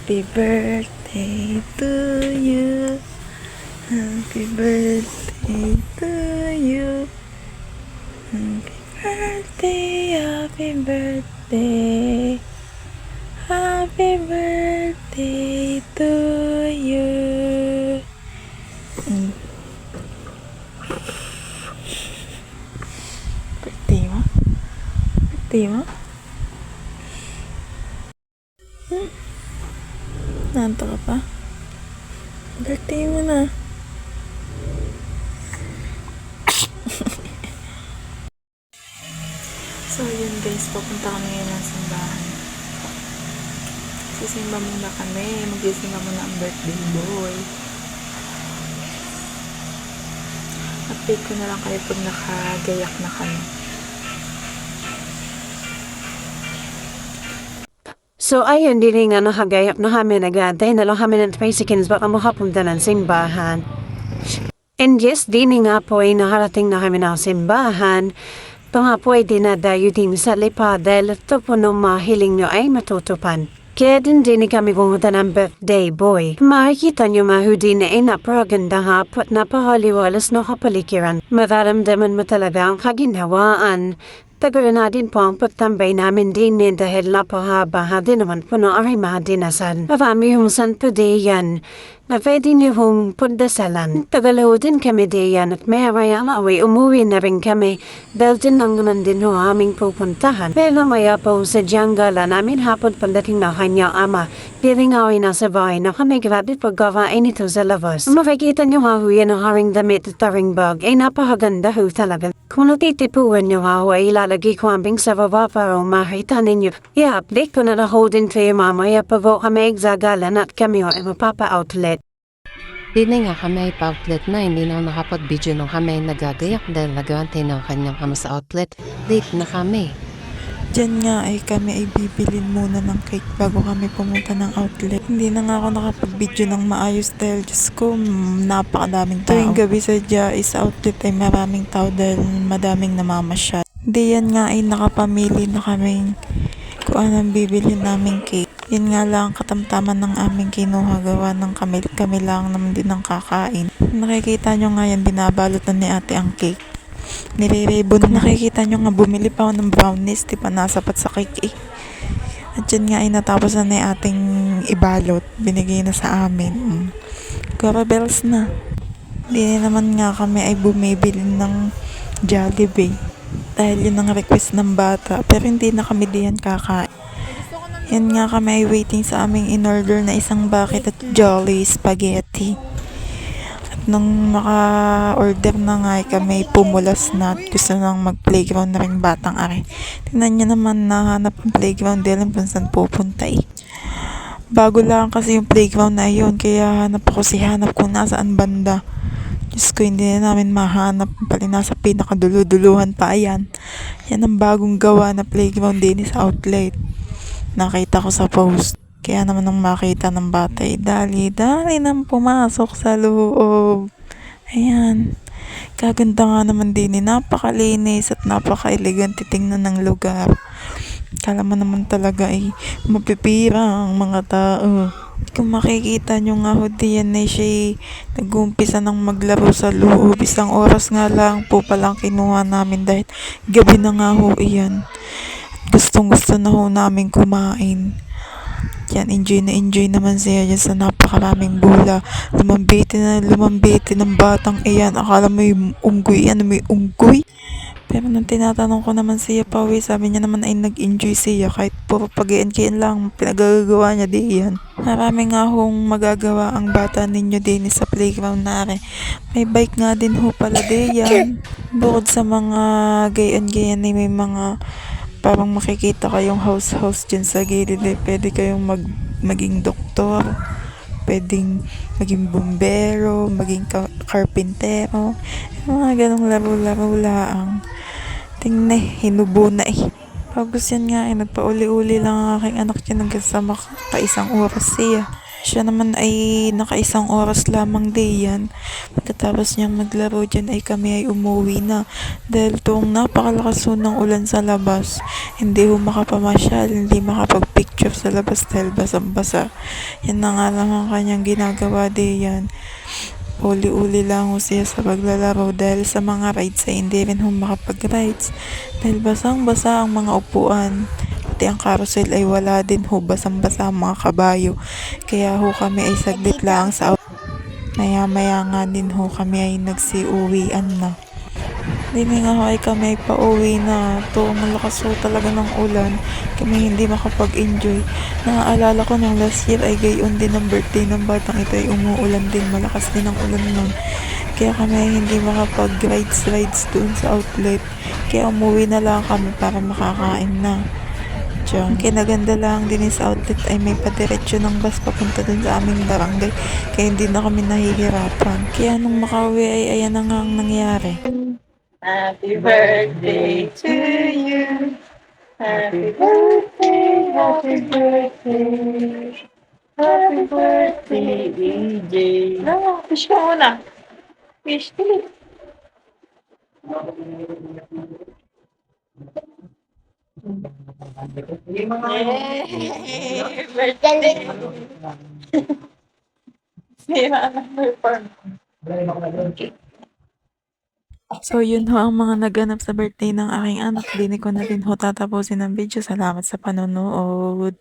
Happy birthday to you. Happy birthday to you. Happy birthday, happy birthday. Happy birthday to you. Birthday mo? Birthday mo? Nanto ka pa? Birthday mo na. So yun guys, papunta kami ngayon ng simbahan. Sisimba muna kami. Magsisimba muna ang birthday boy. Update ko na lang kayo pag nakagayak na kami. So ayun, din nga nakagayak na kami, nag-aantay na lang kami ng tricycles baka makapunta ng simbahan. And yes, din nga po ay nakarating na kami ng simbahan. Ito nga po ay dinadayo din sa lipa dahil ito po nung mahiling nyo ay matutupan. Kaya din kami pumunta ng birthday boy. Makikita nyo mahudi na ay napakaganda nga po at napakaliwalas na kapalikiran. Mararamdaman mo talaga ang kaginhawaan. Tagal na din po ang pagtambay namin din dahil napahaba din naman po ng aray mahadinasan. Marami yung san po diyan na pwede niyo hong pundasalan. Tagalaw din kami diyan at may away umuwi na rin kami dahil din lang naman din ho aming pupuntahan. Pero maya po sa Dianggala namin hapon pagdating na kanyang ama. Piling away na sa bahay na kami grabe paggawain ito sa labas. Makikita niyo nga ho yan ang haring damit at taring bag ay napakaganda ho talaga. Kung natitipuan niyo nga ho ay ilalagay ko ambing sa baba para makita ninyo. I-update ko na ho din kayo mamaya pag kami exagalan at kami ho ay mapapa-outlet. Di na nga kami ay pa-outlet na, hindi na nakapag-video nung kami ay nagagayak dahil nagawantay ng kanyang ama sa outlet. Late na kami. Diyan nga ay kami ay bibilin muna ng cake bago kami pumunta ng outlet. Hindi na nga ako nakapag-video ng maayos dahil Diyos ko, napakadaming tao. Tuwing gabi sa sa outlet ay maraming tao dahil madaming namamasyal. Diyan nga ay nakapamili na kami kung anong bibili naming cake. Yun nga lang katamtaman ng aming kinuha gawa ng kami lang naman din ang kakain. Nakikita nyo nga yan, binabalot na ni ate ang cake. Nire-ribbon na. Nakikita nyo nga bumili pa ako ng brownies, di pa nasapat sa cake eh. At yun nga ay natapos na ni ating ibalot, binigay na sa amin. Carabels na. Di naman nga kami ay bumibili ng Jollibee dahil yun ang request ng bata, pero hindi na kami diyan kakain. Yan nga kami ay waiting sa aming in-order na isang bucket at Jolly Spaghetti. At nung naka-order na nga ay kami pumulas na at gusto nang mag-playground na rin batang are. Tingnan niya naman nahanap ang playground dahil kung saan pupunta eh. Bago lang kasi yung playground na yun kaya hanap kung nasaan banda. Diyos ko, hindi na namin mahanap pala nasa pinakaduluduluhan pa yan. Yan ang bagong gawa na playground din sa outlet. Nakita ko sa post. Kaya naman nang makita ng bata ay dali nang pumasok sa loob. Ayan. Kaganda nga naman din. Napakalinis at napaka-elegante tingnan ng lugar. Kala mo naman talaga ay mapipira ang mga tao. Kung makikita nyo nga ho diyan ay siya nag-uumpisa ng maglaro sa loob. Isang oras nga lang po palang kinuha namin dahil gabi na nga ho iyan. Gustong-gusto na ho namin kumain. Yan, enjoy naman siya dyan sa napakaraming bola. Lumambiti ng batang iyan. Akala mo yung unggoy yan, may unggoy. Pero nung tinatanong ko naman siya Pawi, sabi niya naman ay nag-enjoy siya kahit puro pag-iinkiin lang pinagagawa niya diyan. Marami nga hong magagawa ang bata ninyo din sa playground na rin. May bike nga din ho pala diyan. Bukod sa mga gayan-gayan ay may mga parang makikita kayong house dyan sa gilid eh. Pwede kayong maging doktor, pwedeng maging bumbero, maging karpintero, mga ganong laro-laro laang. Tingnan hinubo na eh. Pagos yan nga eh, nagpauli-uli lang ang aking anak dyan hanggang sa maka isang oras siya. Siya naman ay nakaisang oras lamang din yan. Pagkatapos niyang maglaro dyan ay kami ay umuwi na. Dahil tong napakalakas ho ng ulan sa labas, hindi ho makapamasyal, hindi makapag-picture sa labas dahil basang-basa. Yan na nga lang ang kanyang ginagawa din yan. Uli-uli lang ho siya sa paglalaro dahil sa mga rides ay hindi rin ho makapag-rides dahil basang-basa ang mga upuan. Pati ang carousel ay wala din ho, basang-basa ang mga kabayo. Kaya ho kami ay saglit lang sa maya-maya nga din ho kami ay nagsiuwian na. Dini nga ho ay kami ay pauwi na. To, malakas ho talaga ng ulan. Kami hindi makapag-enjoy. Naaalala ko nung last year ay gayon din ang birthday ng batang ito ay umuulan din. Malakas din ang ulan nun. Kaya kami ay hindi makapag-rides doon sa outlet. Kaya umuwi na lang kami para makakain na. Diyan. Kinaganda lang din sa outlet ay may padiretso ng bus papunta dun sa aming barangay. Kaya hindi na kami nahihirapan. Kaya nung makauwi ay ayan na nga ang nangyari. Happy birthday to you. Happy birthday, happy birthday. Happy birthday, EJ. No, fish ka muna. Fish, dili. Yay! Birthday! Sira na may form. So yun ho ang mga naganap sa birthday ng aking anak. Dini ko na rin ho tatapusin ang video. Salamat sa panonood.